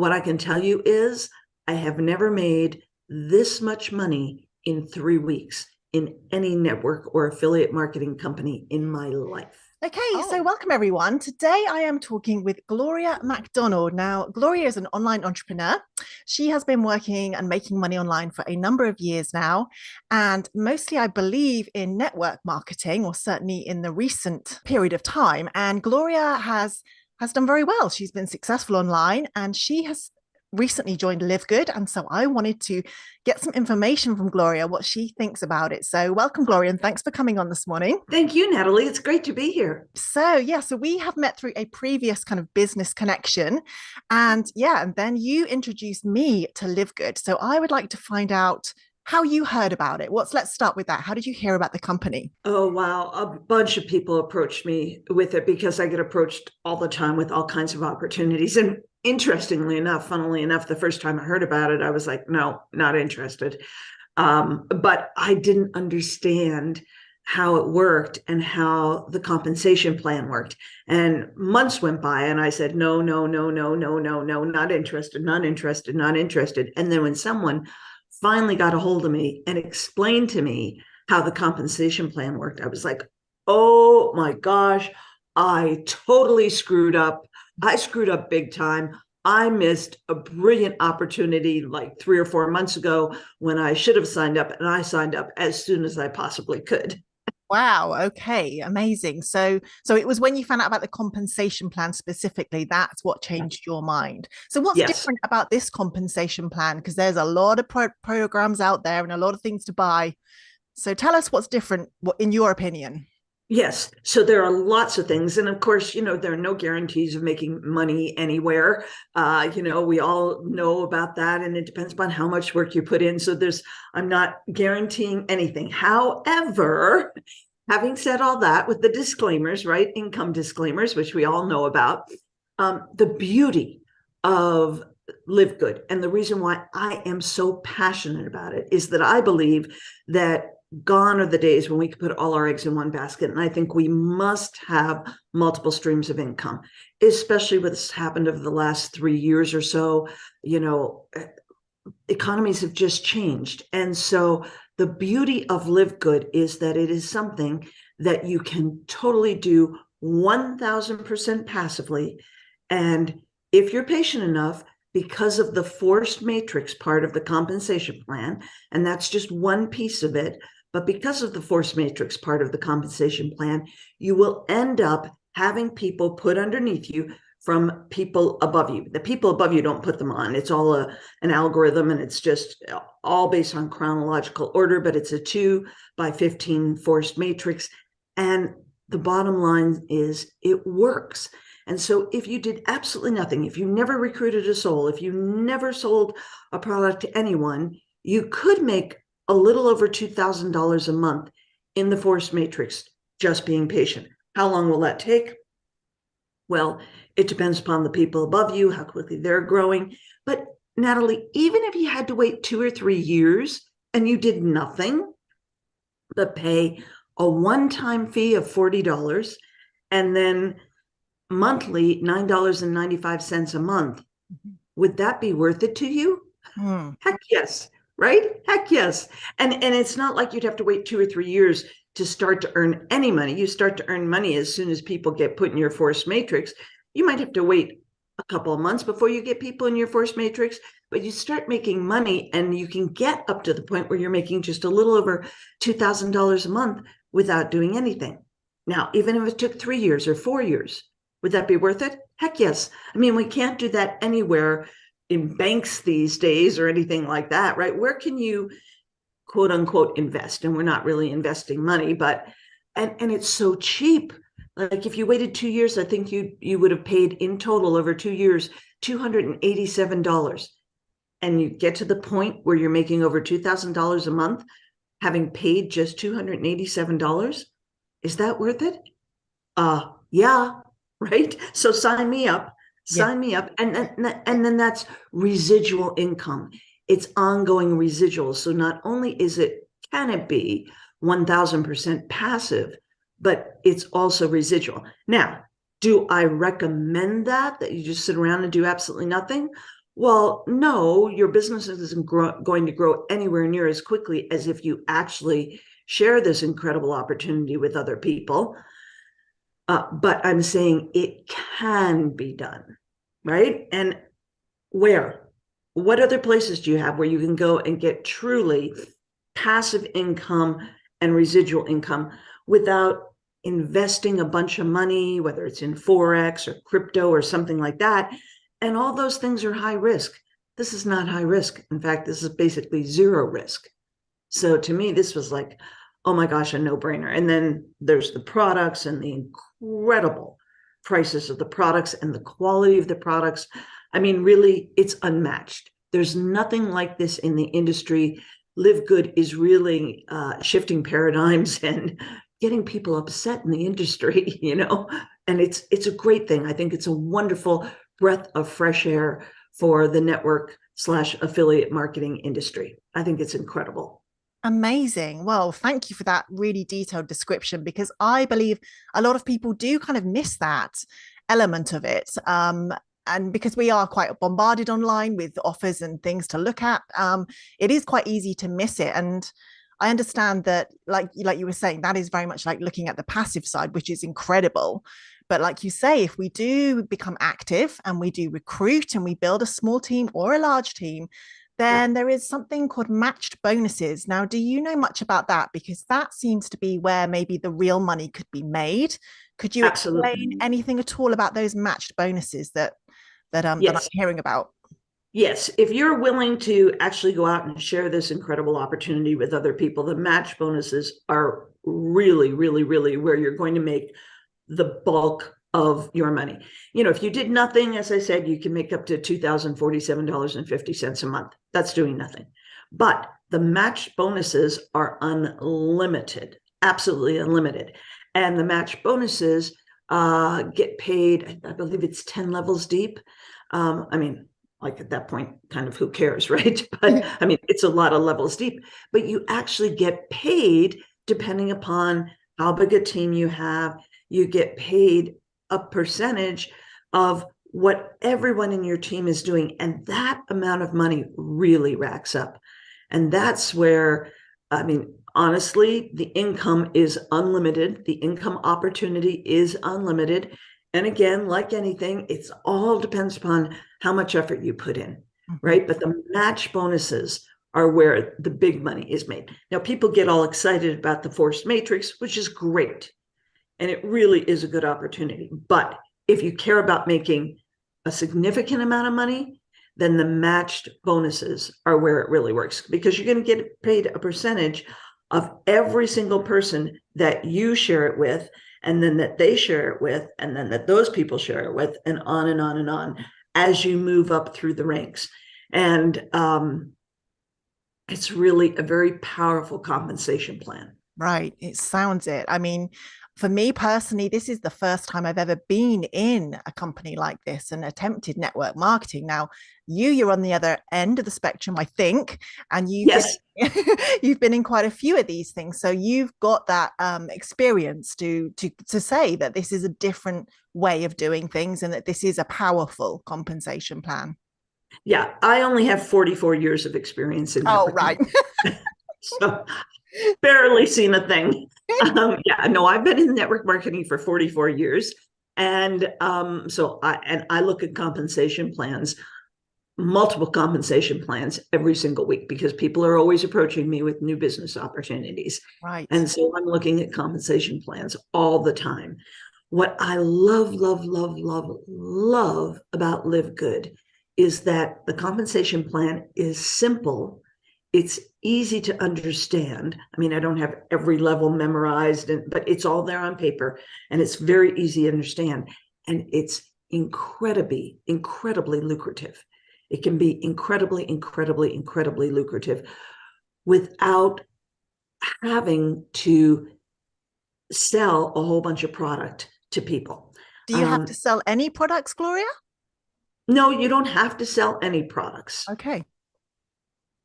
what I can tell you is I have never made this much money in 3 weeks in any network or affiliate marketing company in my life. Okay, so welcome everyone. Today I am talking with Gloria MacDonald. Now, Gloria is an online entrepreneur. She has been working and making money online for a number of years now, and mostly, I believe, in network marketing, or certainly in the recent period of time. And Gloria has done very well. She's been successful online, and she has recently joined LiveGood. And so I wanted to get some information from Gloria, what she thinks about it. So welcome, Gloria, and thanks for coming on this morning. Thank you, Natalie. It's great to be here. So we have met through a previous kind of business connection. And then you introduced me to LiveGood. So I would like to find out how you heard about it. Let's start with that. How did you hear about the company? Oh, wow. A bunch of people approached me with it because I get approached all the time with all kinds of opportunities. And interestingly enough, funnily enough, the first time I heard about it, I was like, no, not interested. But I didn't understand how it worked and how the compensation plan worked. And months went by and I said, no, no, no, no, no, no, no, not interested, not interested, not interested. And then when someone finally got a hold of me and explained to me how the compensation plan worked, I was like, oh my gosh, I totally screwed up. I screwed up big time. I missed a brilliant opportunity like 3 or 4 months ago when I should have signed up, and I signed up as soon as I possibly could. Wow. Okay. Amazing. So it was when you found out about the compensation plan specifically, that's what changed your mind. So what's Yes. different about this compensation plan? Because there's a lot of programs out there and a lot of things to buy. So tell us what's different, in your opinion. Yes. So there are lots of things. And of course, there are no guarantees of making money anywhere. We all know about that. And it depends upon how much work you put in. So I'm not guaranteeing anything. However, having said all that with the disclaimers, right? Income disclaimers, which we all know about, the beauty of LiveGood and the reason why I am so passionate about it is that I believe that gone are the days when we could put all our eggs in one basket. And I think we must have multiple streams of income, especially what's happened over the last 3 years or so. Economies have just changed. And so the beauty of LiveGood is that it is something that you can totally do 1000% passively. And if you're patient enough, because of the forced matrix part of the compensation plan, and that's just one piece of it, but because of the force matrix part of the compensation plan, you will end up having people put underneath you from people above you. The people above you don't put them on. It's all an algorithm, and it's just all based on chronological order, but it's a 2 by 15 forced matrix. And the bottom line is it works. And so if you did absolutely nothing, if you never recruited a soul, if you never sold a product to anyone, you could make a little over $2,000 a month in the force matrix, just being patient. How long will that take? Well, it depends upon the people above you, how quickly they're growing. But Natalie, even if you had to wait 2 or 3 years and you did nothing but pay a one-time fee of $40 and then monthly $9.95 a month, would that be worth it to you? Heck yes. Right? Heck yes. And it's not like you'd have to wait 2 or 3 years to start to earn any money. You start to earn money as soon as people get put in your force matrix. You might have to wait a couple of months before you get people in your force matrix, but you start making money and you can get up to the point where you're making just a little over $2,000 a month without doing anything. Now, even if it took 3 years or 4 years, would that be worth it? Heck yes. I mean, we can't do that anywhere in banks these days or anything like that, right? Where can you quote unquote invest? And we're not really investing money, but and it's so cheap. Like if you waited 2 years, I think you would have paid in total over 2 years $287. And you get to the point where you're making over $2,000 a month, having paid just $287. Is that worth it? Yeah, right. So sign me up. Sign me up. And then that's residual income. It's ongoing residual. So not only can it be 1000% passive, but it's also residual. Now, do I recommend that you just sit around and do absolutely nothing? Well, no, your business isn't going to grow anywhere near as quickly as if you actually share this incredible opportunity with other people. But I'm saying it can be done, right? And where? What other places do you have where you can go and get truly passive income and residual income without investing a bunch of money, whether it's in Forex or crypto or something like that? And all those things are high risk. This is not high risk. In fact, this is basically zero risk. So to me, this was like, oh my gosh, a no-brainer. And then there's the products and the incredible prices of the products and the quality of the products. I mean, really, it's unmatched. There's nothing like this in the industry. LiveGood is really shifting paradigms and getting people upset in the industry, and it's a great thing. I think it's a wonderful breath of fresh air for the network/affiliate marketing industry. I think it's incredible. Amazing. Well, thank you for that really detailed description because I believe a lot of people do kind of miss that element of it. And because we are quite bombarded online with offers and things to look at, it is quite easy to miss it. And I understand that, like you were saying, that is very much like looking at the passive side, which is incredible. But like you say, if we do become active and we do recruit and we build a small team or a large team, Yeah, then there is something called matched bonuses. Now, do you know much about that? Because that seems to be where maybe the real money could be made. Could you explain absolutely. anything at all about those matched bonuses that I'm Yes. hearing about? Yes, if you're willing to actually go out and share this incredible opportunity with other people, the match bonuses are really, really, really where you're going to make the bulk of your money. If you did nothing, as I said, you can make up to $2,047.50 a month. That's doing nothing. But the match bonuses are unlimited, absolutely unlimited. And the match bonuses get paid, I believe it's 10 levels deep. I mean, like at that point, kind of who cares, right? But I mean, it's a lot of levels deep, but you actually get paid depending upon how big a team you have. You get paid a percentage of what everyone in your team is doing. And that amount of money really racks up. And that's where, I mean, honestly, the income is unlimited. The income opportunity is unlimited. And again, like anything, it's all depends upon how much effort you put in, Mhm. right? But the match bonuses are where the big money is made. Now, people get all excited about the forced matrix, which is great. And it really is a good opportunity. But if you care about making a significant amount of money, then the matched bonuses are where it really works because you're going to get paid a percentage of every single person that you share it with, and then that they share it with, and then that those people share it with, and on and on and on as you move up through the ranks. And it's really a very powerful compensation plan. Right. It sounds it. I mean, for me personally, this is the first time I've ever been in a company like this and attempted network marketing. Now, you're on the other end of the spectrum, I think, and you've been Yes. you've been in quite a few of these things. So you've got that experience to say that this is a different way of doing things and that this is a powerful compensation plan. Yeah. I only have 44 years of experience in Oh, network right. marketing. So barely seen a thing. Yeah, no, I've been in network marketing for 44 years. And I look at compensation plans, multiple compensation plans every single week because people are always approaching me with new business opportunities. Right. And so I'm looking at compensation plans all the time. What I love, love, love, love, love about Live Good is that the compensation plan is simple. It's easy to understand. I mean, I don't have every level memorized, but it's all there on paper and it's very easy to understand. And it's incredibly, incredibly lucrative. It can be incredibly, incredibly, incredibly lucrative without having to sell a whole bunch of product to people. Do you have to Um, sell any products, Gloria? no, you don't have to sell any products. Okay.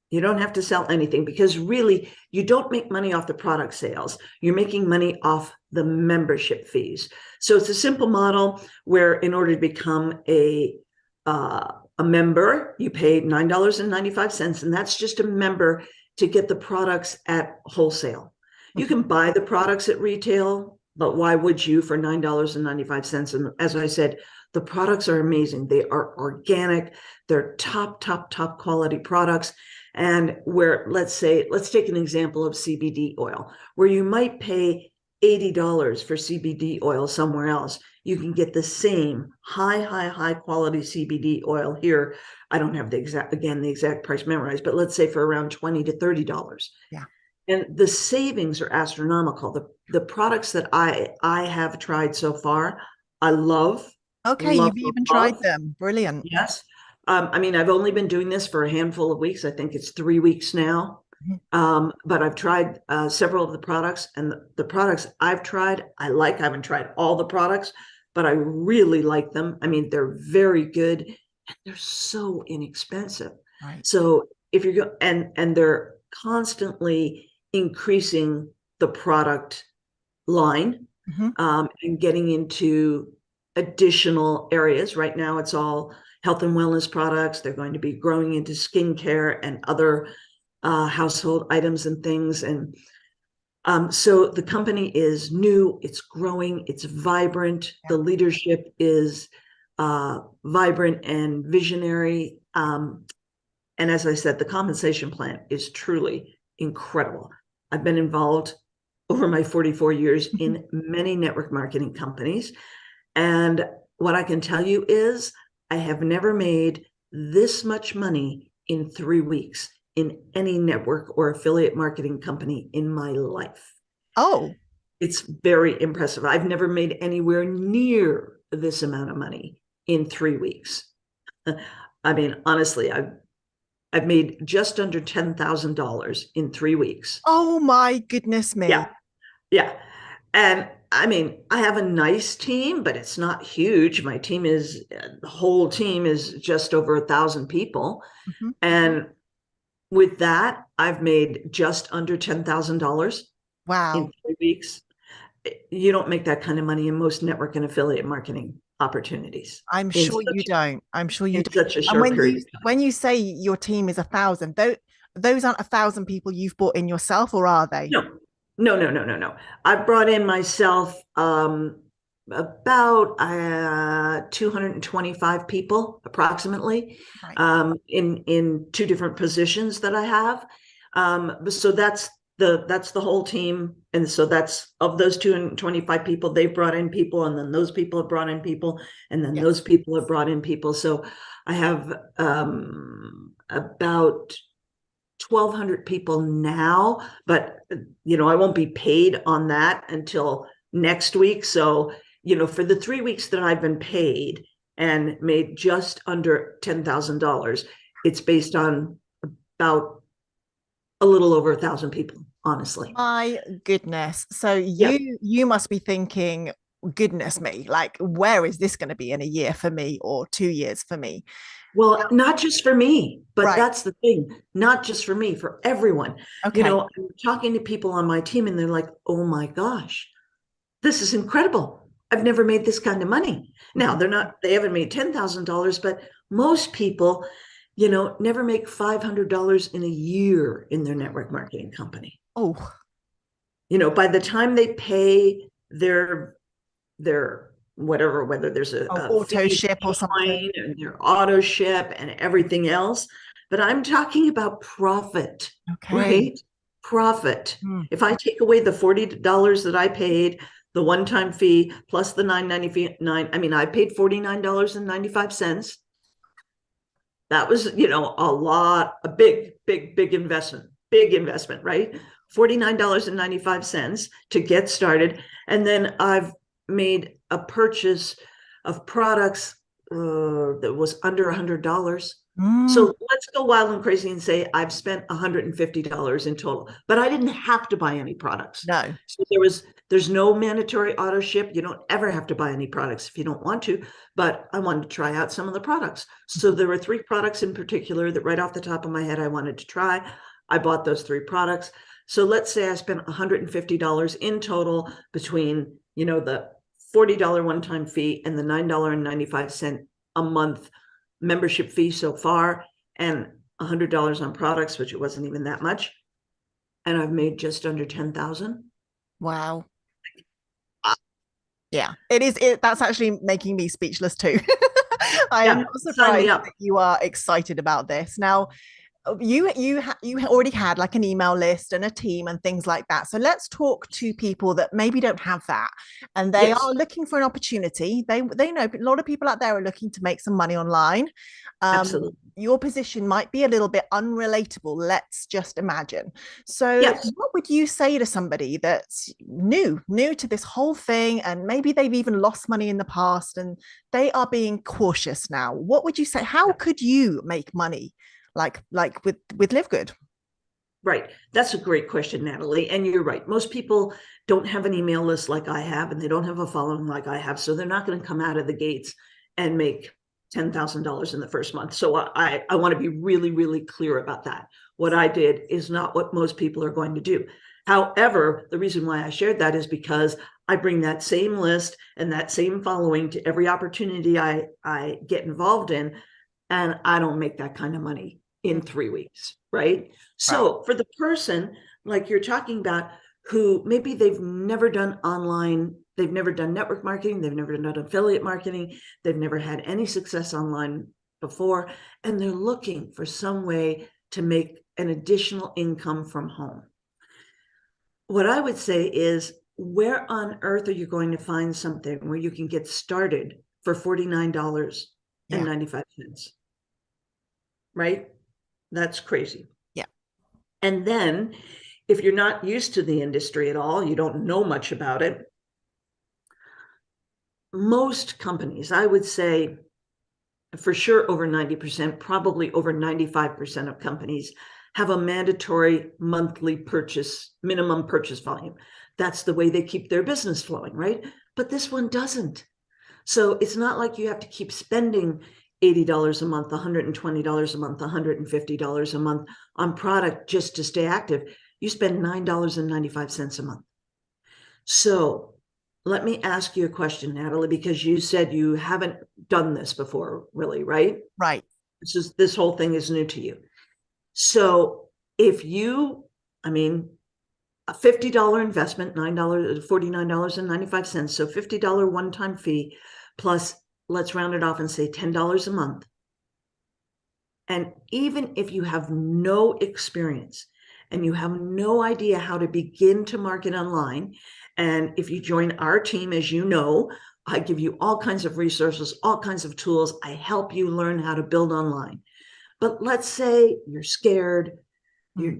You don't have to sell anything because really you don't make money off the product sales. You're making money off the membership fees. So it's a simple model where in order to become a a member, you pay $9.95, and that's just a member to get the products at wholesale. You can buy the products at retail, but why would you for $9.95? And as I said, the products are amazing. They are organic. They're top quality products. And where, let's take an example of CBD oil, where you might pay $80 for CBD oil somewhere else. You can get the same high quality CBD oil here. I don't have the exact price memorized, but let's say for around $20 to $30. Yeah. And the savings are astronomical. The products that I have tried so far, I love. Okay, Love, you've even love. tried them. Brilliant. Yes. I mean, I've only been doing this for a handful of weeks. I think it's 3 weeks now. But I've tried several of the products, and the products I've tried, I like. I haven't tried all the products, but I really like them. I mean, they're very good, and they're so inexpensive. Right. So if you go and they're constantly increasing the product line, and getting into additional areas. Right now, it's all health and wellness products. They're going to be growing into skincare and other household items and things. And so the company is new, it's growing, it's vibrant. Yeah. The leadership is vibrant and visionary. And as I said, the compensation plan is truly incredible. I've been involved over my 44 years in many network marketing companies. And what I can tell you is I have never made this much money in 3 weeks in any network or affiliate marketing company in my life. Oh, it's very impressive. I've never made anywhere near this amount of money in 3 weeks. I mean, honestly, I've made just under $10,000 in 3 weeks. Oh my goodness me. Yeah. And I mean, I have a nice team, but it's not huge. My team is, the whole team is just over 1,000 people. And with that, I've made just under $10,000 in 3 weeks. You don't make that kind of money in most network and affiliate marketing opportunities. I'm sure you don't. I'm sure you don't. Such a short period. When you say your team is 1,000, those aren't 1,000 people you've brought in yourself, or are they? No. I've brought in myself about 225 people approximately, in 2 different positions that I have. So that's the whole team. And so that's of those 225 people, they've brought in people, and then those people have brought in people, and then those people have brought in people. So I have about 1,200 people now, but I won't be paid on that until next week. So, for the 3 weeks that I've been paid and made just under $10,000, it's based on about a little over 1,000 people, honestly. My goodness. So you must be thinking, goodness me, like, where is this going to be in a year for me, or 2 years for me? Well, not just for me, but that's the thing. Not just for me, for everyone. Okay. I'm talking to people on my team, and they're like, oh my gosh, this is incredible. I've never made this kind of money. Now, they haven't made $10,000, but most people, never make $500 in a year in their network marketing company. Oh. By the time they pay their whatever, whether there's a auto ship or something, and their auto ship and everything else. But I'm talking about profit, right? Profit. If I take away the $40 that I paid, the one-time fee, plus the $9.99, I mean, I paid $49.95. That was, a big investment, right? $49.95 to get started. And then I've made a purchase of products that was under $100. So let's go wild and crazy and say I've spent $150 in total, but I didn't have to buy any products. No. So there's no mandatory auto ship. You don't ever have to buy any products if you don't want to, but I wanted to try out some of the products. So there were 3 products in particular that right off the top of my head I wanted to try. I bought those 3 products. So let's say I spent $150 in total between, the $40 one-time fee and the $9.95 a month membership fee so far and $100 on products, which it wasn't even that much. And I've made just under 10,000. Wow. Yeah, it is. That's actually making me speechless too. I am Yeah, not sign me surprised up. that you are excited about this. Now, you already had like an email list and a team and things like that. So let's talk to people that maybe don't have that and they Yes, are looking for an opportunity. They know a lot of people out there are looking to make some money online. absolutely. Your position might be a little bit unrelatable, let's just imagine. So Yes. what would you say to somebody that's new to this whole thing, and maybe they've even lost money in the past and they are being cautious now? What would you say? How could you make money like with LiveGood? Right. That's a great question, Natalie. And you're right. Most people don't have an email list like I have, and they don't have a following like I have. So they're not going to come out of the gates and make $10,000 in the first month. So I want to be really, really clear about that. What I did is not what most people are going to do. However, the reason why I shared that is because I bring that same list and that same following to every opportunity I get involved in, and I don't make that kind of money in 3 weeks, right? Right. So for the person like you're talking about, who maybe they've never done online, they've never done network marketing, they've never done affiliate marketing, they've never had any success online before, and they're looking for some way to make an additional income from home. What I would say is, where on earth are you going to find something where you can get started for Yeah. $49.95? Right? That's crazy. Yeah. And then if you're not used to the industry at all, you don't know much about it, most companies, I would say for sure over 90%, probably over 95% of companies have a mandatory monthly minimum purchase volume. That's the way they keep their business flowing, right? But this one doesn't. So it's not like you have to keep spending $80 a month, $120 a month, $150 a month on product just to stay active. You spend $9.95 a month. So let me ask you a question, Natalie, because you said you haven't done this before, really, right? Right. This whole thing is new to you. So if you, I mean, a $50 investment, $49.95. So $50 one-time fee, plus let's round it off and say $10 a month. And even if you have no experience and you have no idea how to begin to market online, and if you join our team, as you know, I give you all kinds of resources, all kinds of tools. I help you learn how to build online. But let's say you're scared, you're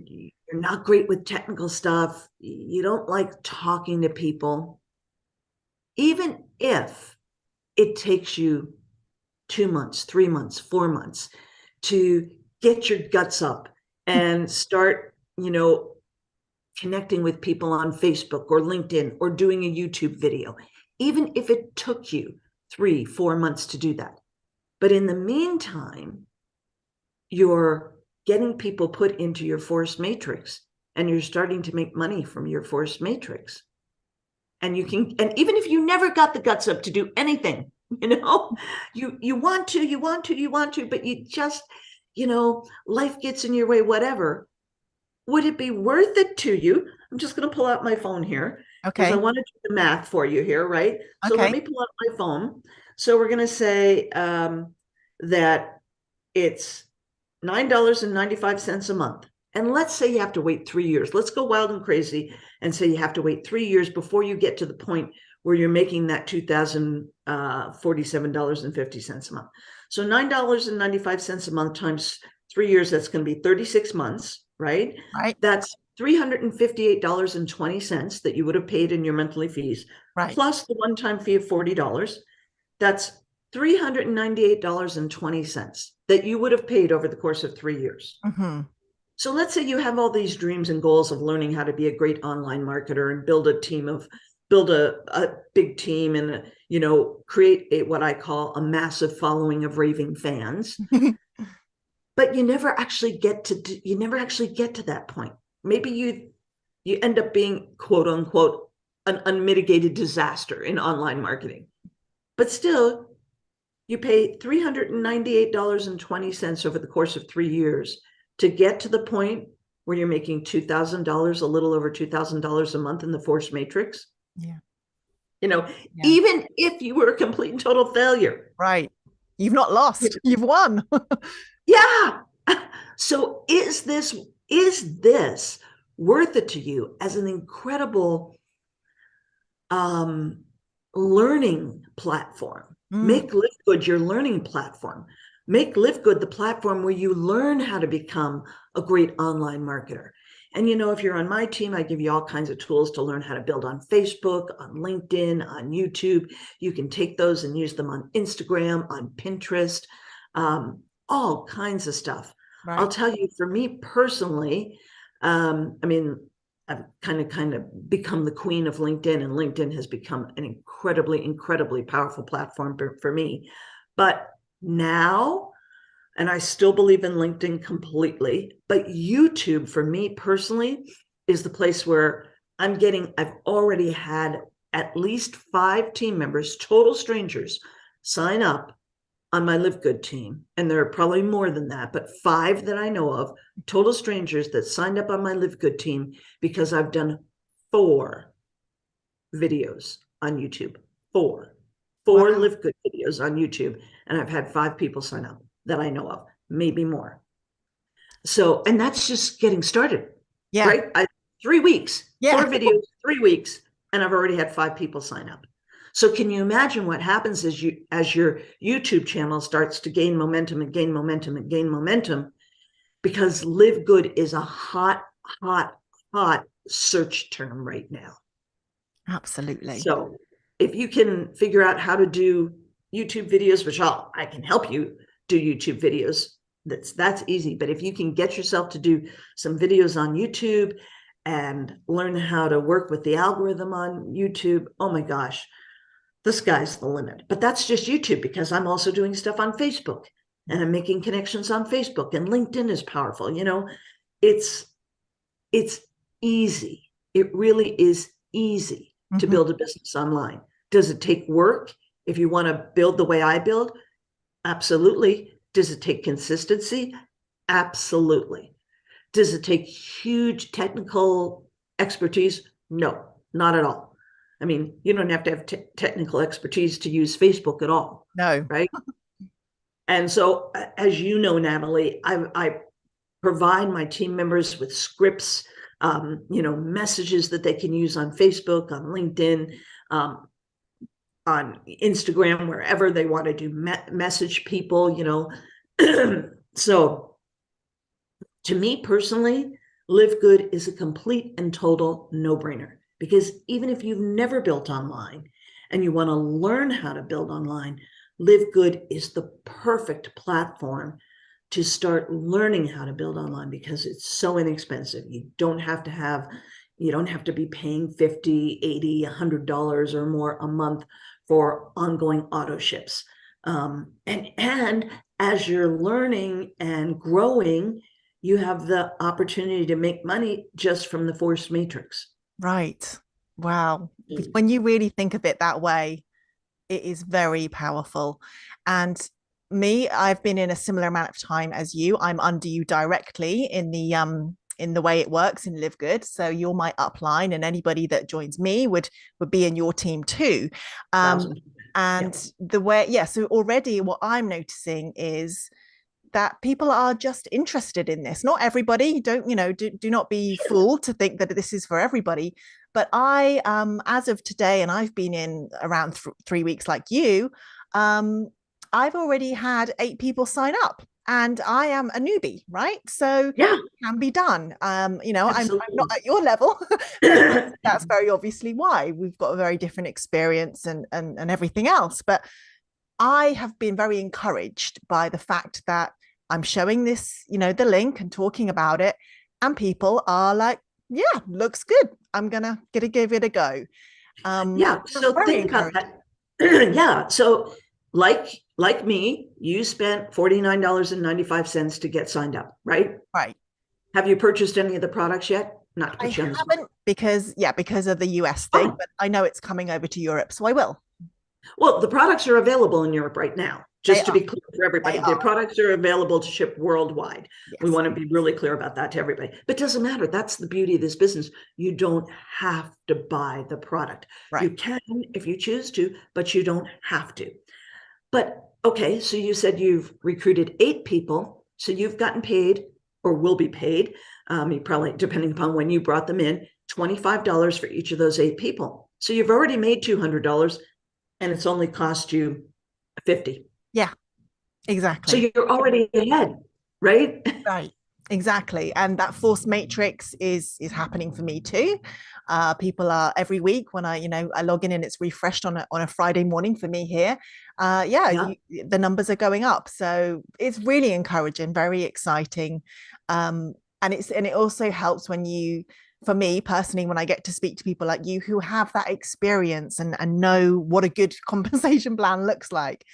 not great with technical stuff, you don't like talking to people. Even if it takes you 2 months, 3 months, 4 months to get your guts up and start, connecting with people on Facebook or LinkedIn or doing a YouTube video, even if it took you 3, 4 months to do that. But in the meantime, you're getting people put into your force matrix and you're starting to make money from your force matrix. And even if you never got the guts up to do anything, you want to, but you just, life gets in your way, whatever. Would it be worth it to you? I'm just going to pull out my phone here because I Okay. want to do the math for you here, right? So let Okay. me pull out my phone. So we're going to say that it's $9.95 a month. And let's say you have to wait 3 years. Let's go wild and crazy and say you have to wait 3 years before you get to the point where you're making that $2,047.50 a month. So $9.95 a month times 3 years, that's going to be 36 months, right? Right. That's $358.20 that you would have paid in your monthly fees, Right. plus the one-time fee of $40. That's $398.20 that you would have paid over the course of 3 years. Mm-hmm. So let's say you have all these dreams and goals of learning how to be a great online marketer and build a big team and, create what I call a massive following of raving fans. But you never actually get to that point. Maybe you end up being, quote unquote, an unmitigated disaster in online marketing. But still, You pay $398.20 over the course of 3 years to get to the point where you're making $2,000, a little over $2,000 a month in the force matrix. Yeah. Yeah. Even if you were a complete and total failure. Right. You've not lost, you've won. Yeah. So is this worth it to you as an incredible learning platform? Make LiveGood your learning platform. Make LiveGood the platform where you learn how to become a great online marketer. And if you're on my team, I give you all kinds of tools to learn how to build on Facebook, on LinkedIn, on YouTube. You can take those and use them on Instagram, on Pinterest, all kinds of stuff. Right. I'll tell you, for me personally, I've kind of become the queen of LinkedIn, and LinkedIn has become an incredibly powerful platform for me. But now, and I still believe in LinkedIn completely, but YouTube for me personally is the place where I've already had at least 5 team members, total strangers, sign up on my LiveGood team. And there are probably more than that, but 5 that I know of, total strangers that signed up on my LiveGood team because I've done 4 videos on YouTube. 4 wow. LiveGood videos on YouTube. And I've had 5 people sign up that I know of, maybe more. So, and that's just getting started. Yeah. Right? 3 weeks, yeah. 4 videos, 3 weeks, and I've already had 5 people sign up. So can you imagine what happens as your YouTube channel starts to gain momentum and gain momentum and gain momentum, because LiveGood is a hot search term right now. Absolutely. So if you can figure out how to do YouTube videos, which I can help you do YouTube videos, that's easy. But if you can get yourself to do some videos on YouTube and learn how to work with the algorithm on YouTube, oh my gosh, the sky's the limit. But that's just YouTube, because I'm also doing stuff on Facebook, and I'm making connections on Facebook, and LinkedIn is powerful. It's easy. It really is easy to build a business online. Does it take work? If you want to build the way I build, absolutely. Does it take consistency? Absolutely. Does it take huge technical expertise? No, not at all. I mean, you don't have to have technical expertise to use Facebook at all. No. Right? And so, as you know, Natalie, I provide my team members with scripts, messages that they can use on Facebook, on LinkedIn, on Instagram, wherever they want to do message people, So to me personally, LiveGood is a complete and total no-brainer. Because even if you've never built online and you want to learn how to build online, LiveGood is the perfect platform to start learning how to build online, because it's so inexpensive. You don't have to be paying $50, $80, $100 or more a month for ongoing auto ships. And as you're learning and growing, you have the opportunity to make money just from the force matrix. Right. Wow. When you really think of it that way, it is very powerful. And I've been in a similar amount of time as you. I'm under you directly in the way it works in LiveGood. So you're my upline, and anybody that joins me would be in your team too. And the way, so already what I'm noticing is that people are just interested in this. Not everybody. Don't, do not be fooled to think that this is for everybody. But I, as of today, and I've been in around 3 weeks like you, I've already had 8 people sign up, and I am a newbie, right? So it can be done. I'm not at your level. That's very obviously why we've got a very different experience and everything else. But I have been very encouraged by the fact that I'm showing this, the link and talking about it, and people are like, yeah, looks good. I'm gonna give it a go. So think about that. So like me, you spent $49.95 to get signed up, right? Right. Have you purchased any of the products yet? Not to put you on the spot. because of the US thing, but I know it's coming over to Europe, so I will. Well, the products are available in Europe right now. just to be clear for They everybody. Their are. products are available to ship worldwide. We Yes. want to be really clear about that to everybody. But it doesn't matter. That's the beauty of this business. You don't have to buy the product. Right. You can if you choose to, but you don't have to. But okay, so you said you've recruited 8 people. So you've gotten paid or will be paid, you probably, depending upon when you brought them in, $25 for each of those 8 people. So you've already made $200 and it's only cost you 50. Yeah, exactly. So you're already ahead, right? Right. Exactly. And that force matrix is happening for me too. People are every week when I log in and it's refreshed on a Friday morning for me here. Yeah. The numbers are going up. So it's really encouraging, very exciting. And it also helps when for me personally, when I get to speak to people like you who have that experience and know what a good compensation plan looks like.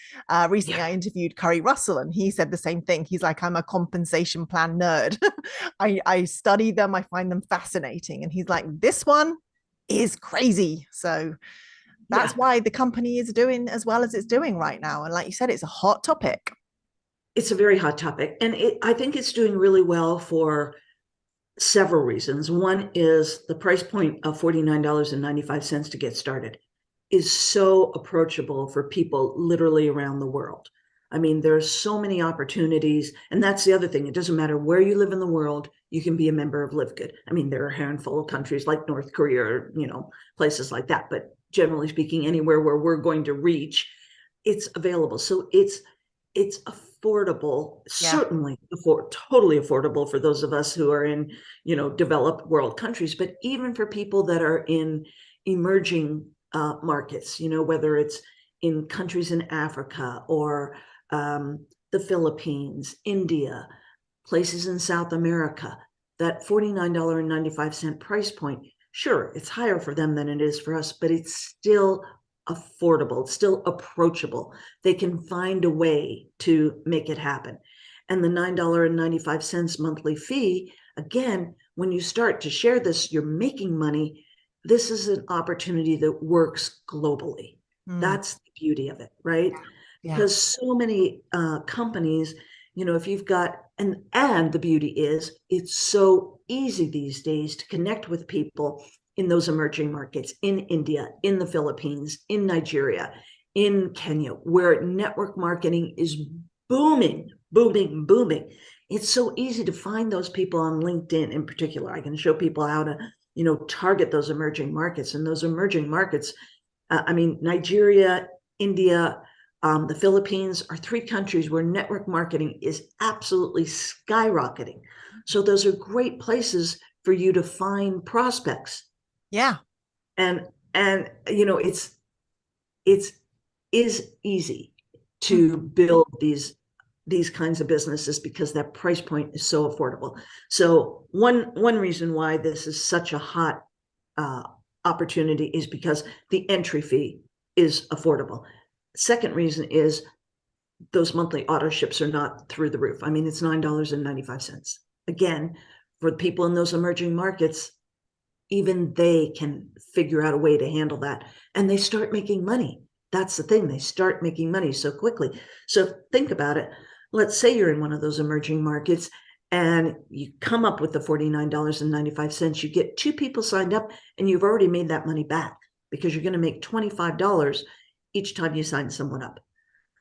Recently, I interviewed Curry Russell, and he said the same thing. He's like, I'm a compensation plan nerd. I study them, I find them fascinating. And he's like, this one is crazy. So that's why the company is doing as well as it's doing right now. And like you said, it's a hot topic. It's a very hot topic. And I think it's doing really well for several reasons. One is the price point of $49.95 to get started is so approachable for people literally around the world. I mean, there's so many opportunities. And that's the other thing. It doesn't matter where you live in the world, you can be a member of LiveGood. I mean, there are a handful of countries like North Korea, or, places like that. But generally speaking, anywhere where we're going to reach, it's available. So it's affordable, certainly totally affordable for those of us who are in, developed world countries, but even for people that are in emerging markets, whether it's in countries in Africa or the Philippines, India, places in South America, that $49.95 price point, sure, it's higher for them than it is for us, but it's still affordable, it's still approachable. They can find a way to make it happen. And the $9.95 monthly fee, again, when you start to share this, you're making money. This is an opportunity that works globally. That's the beauty of it, right? Because so many companies, if you've got, and the beauty is it's so easy these days to connect with people in those emerging markets, in India, in the Philippines, in Nigeria, in Kenya, where network marketing is booming, booming, booming. It's so easy to find those people on LinkedIn in particular. I can show people how to, target those emerging markets. And those emerging markets, Nigeria, India, the Philippines are 3 countries where network marketing is absolutely skyrocketing. So those are great places for you to find prospects. Yeah. And it's easy to build these kinds of businesses because that price point is so affordable. So one reason why this is such a hot opportunity is because the entry fee is affordable. Second reason is those monthly auto ships are not through the roof. I mean, it's $9.95. Again, for people in those emerging markets, even they can figure out a way to handle that. And they start making money. That's the thing. They start making money so quickly. So think about it. Let's say you're in one of those emerging markets and you come up with the $49.95. You get 2 people signed up and you've already made that money back because you're going to make $25 each time you sign someone up.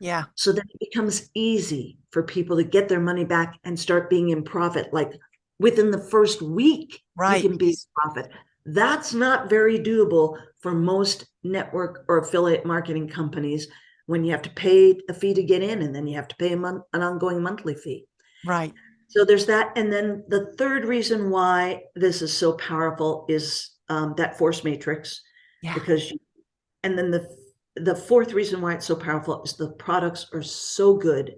Yeah. So then it becomes easy for people to get their money back and start being in profit. Like within the first week, you can be in profit. That's not very doable for most network or affiliate marketing companies when you have to pay a fee to get in and then you have to pay an ongoing monthly fee. Right. So there's that. And then the third reason why this is so powerful is that force matrix. Yeah. And then the fourth reason why it's so powerful is the products are so good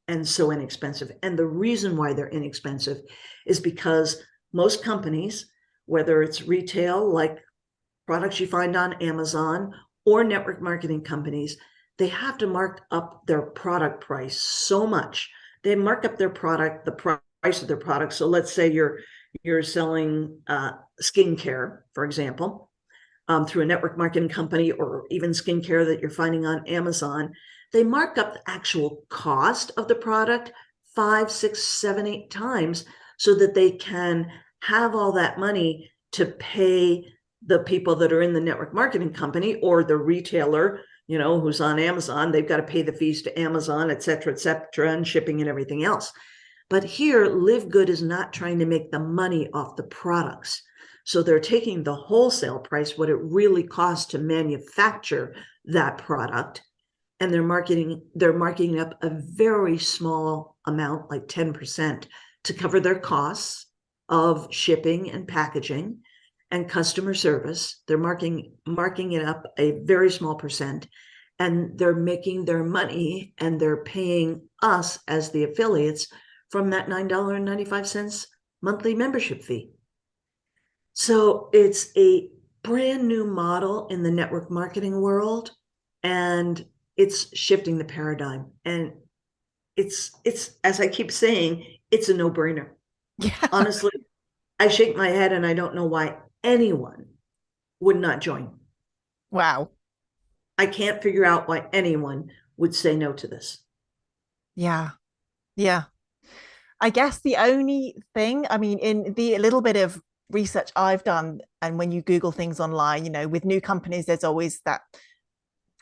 and so inexpensive. And the reason why they're inexpensive is because most companies, whether it's retail, like products you find on Amazon, or network marketing companies, they have to mark up their product price so much. They mark up their product, the price of their product. So let's say you're selling skincare, for example, through a network marketing company, or even skincare that you're finding on Amazon. they mark up the actual cost of the product 5, 6, 7, 8 times so that they can have all that money to pay the people that are in the network marketing company or the retailer, who's on Amazon. They've got to pay the fees to Amazon, et cetera, and shipping and everything else. But here, LiveGood is not trying to make the money off the products. So they're taking the wholesale price, what it really costs to manufacture that product, and they're marking up a very small amount, like 10%, to cover their costs of shipping and packaging and customer service. They're marking it up a very small percent, and they're making their money, and they're paying us as the affiliates from that $9.95 monthly membership fee. So it's a brand new model in the network marketing world, and it's shifting the paradigm. And it's as I keep saying, it's a no-brainer. Yeah. Honestly, I shake my head and I don't know why anyone would not join. Wow. I can't figure out why anyone would say no to this. Yeah. Yeah. I guess the only thing, I mean, in the little bit of research I've done, and when you Google things online, with new companies, there's always that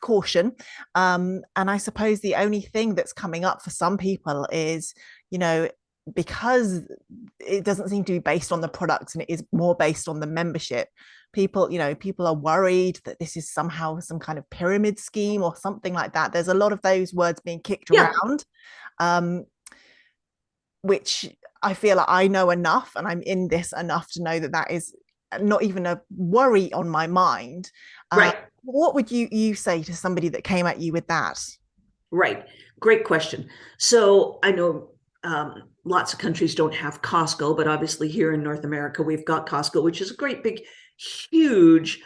caution. And I suppose the only thing that's coming up for some people is, because it doesn't seem to be based on the products and it is more based on the membership, people are worried that this is somehow some kind of pyramid scheme or something like that. There's a lot of those words being kicked around, which I feel like I know enough and I'm in this enough to know that that is not even a worry on my mind. Right. What would you say to somebody that came at you with that? Right. Great question. So I know lots of countries don't have Costco, but obviously here in North America, we've got Costco, which is a great big, huge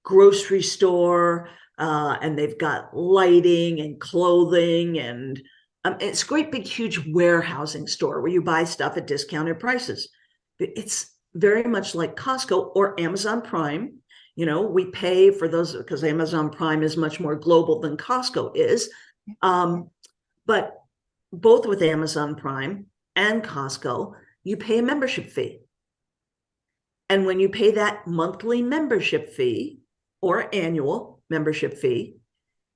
grocery store. And they've got lighting and clothing, and it's a great big, huge warehousing store where you buy stuff at discounted prices. It's very much like Costco or Amazon Prime. We pay for those because Amazon Prime is much more global than Costco is. But both with Amazon Prime and Costco, you pay a membership fee. And when you pay that monthly membership fee or annual membership fee,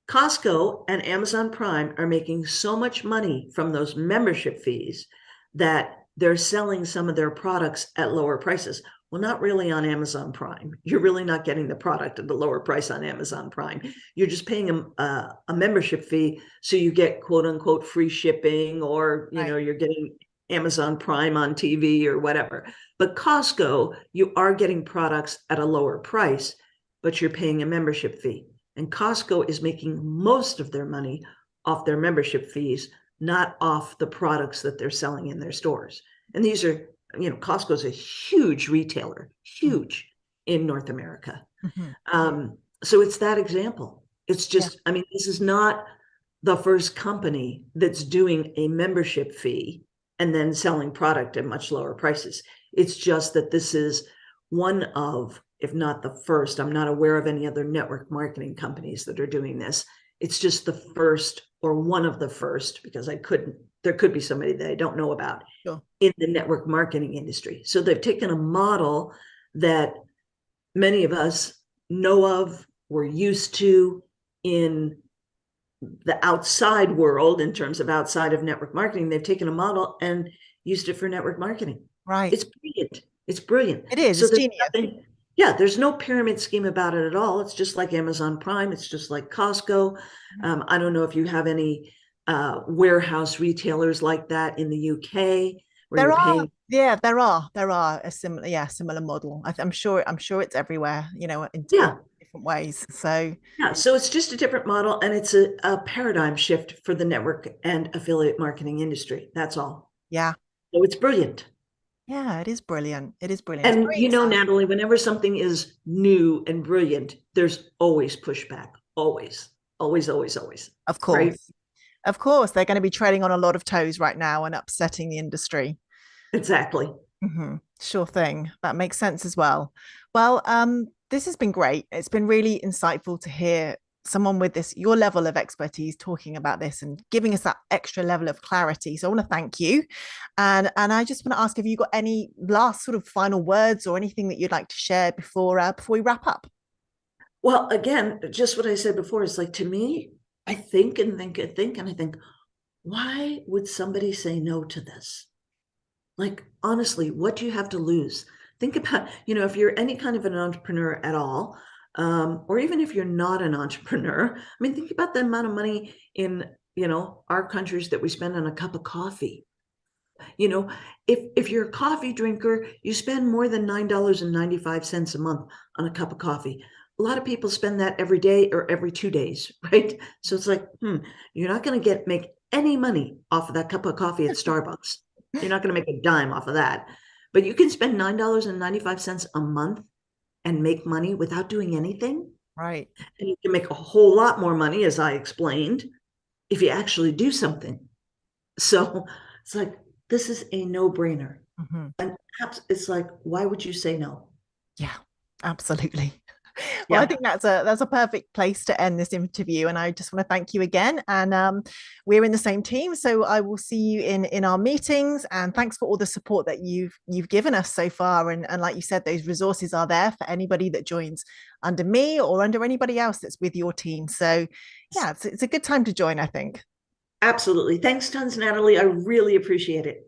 Costco and Amazon Prime are making so much money from those membership fees that they're selling some of their products at lower prices. Well, not really on Amazon Prime. You're really not getting the product at the lower price on Amazon Prime. You're just paying a membership fee, so you get quote unquote free shipping, or you're getting Amazon Prime on TV or whatever. But Costco, you are getting products at a lower price, but you're paying a membership fee. And Costco is making most of their money off their membership fees, not off the products that they're selling in their stores. And these are, Costco is a huge retailer, huge in North America. So it's that example. It's just, this is not the first company that's doing a membership fee and then selling product at much lower prices. It's just that this is one of, if not the first. I'm not aware of any other network marketing companies that are doing this. It's just the first, or one of the first, because there could be somebody that I don't know about in the network marketing industry. So they've taken a model that many of us know of, we're used to in the outside world, in terms of outside of network marketing. They've taken a model and used it for network marketing. Right. It's brilliant. It's brilliant. It is. So it's genius. There's no pyramid scheme about it at all. It's just like Amazon Prime. It's just like Costco. I don't know if you have any warehouse retailers like that in the UK where you're paying. There are a similar model. I'm sure it's everywhere, in different ways. So so it's just a different model, and it's a paradigm shift for the network and affiliate marketing industry. That's all. Yeah. So it's brilliant. Yeah, it is brilliant. It is brilliant. And Natalie, whenever something is new and brilliant, there's always pushback. Always, always, always, always. Of course. Right? Of course, they're going to be treading on a lot of toes right now and upsetting the industry. Exactly. Sure thing. That makes sense as well. Well, this has been great. It's been really insightful to hear someone with this, your level of expertise, talking about this and giving us that extra level of clarity. So I want to thank you. And I just want to ask, have you got any last sort of final words or anything that you'd like to share before we wrap up? Well, again, just what I said before is like, to me, I think and think and think, and I think, why would somebody say no to this? Like, honestly, what do you have to lose? Think about, if you're any kind of an entrepreneur at all, or even if you're not an entrepreneur, I mean, think about the amount of money in, our countries that we spend on a cup of coffee. If you're a coffee drinker, you spend more than $9.95 a month on a cup of coffee. A lot of people spend that every day or every 2 days, right? So it's like, you're not going to make any money off of that cup of coffee at Starbucks. You're not going to make a dime off of that. But you can spend $9.95 a month and make money without doing anything. Right. And you can make a whole lot more money, as I explained, if you actually do something. So it's like, this is a no-brainer. Mm-hmm. And it's like, why would you say no? Yeah, absolutely. Well, I Yeah, think that's a perfect place to end this interview. And I just want to thank you again. And we're in the same team, so I will see you in our meetings. And thanks for all the support that you've given us so far. And like you said, those resources are there for anybody that joins under me or under anybody else that's with your team. So yeah, it's a good time to join, I think. absolutely. Thanks tons, Natalie. I really appreciate it.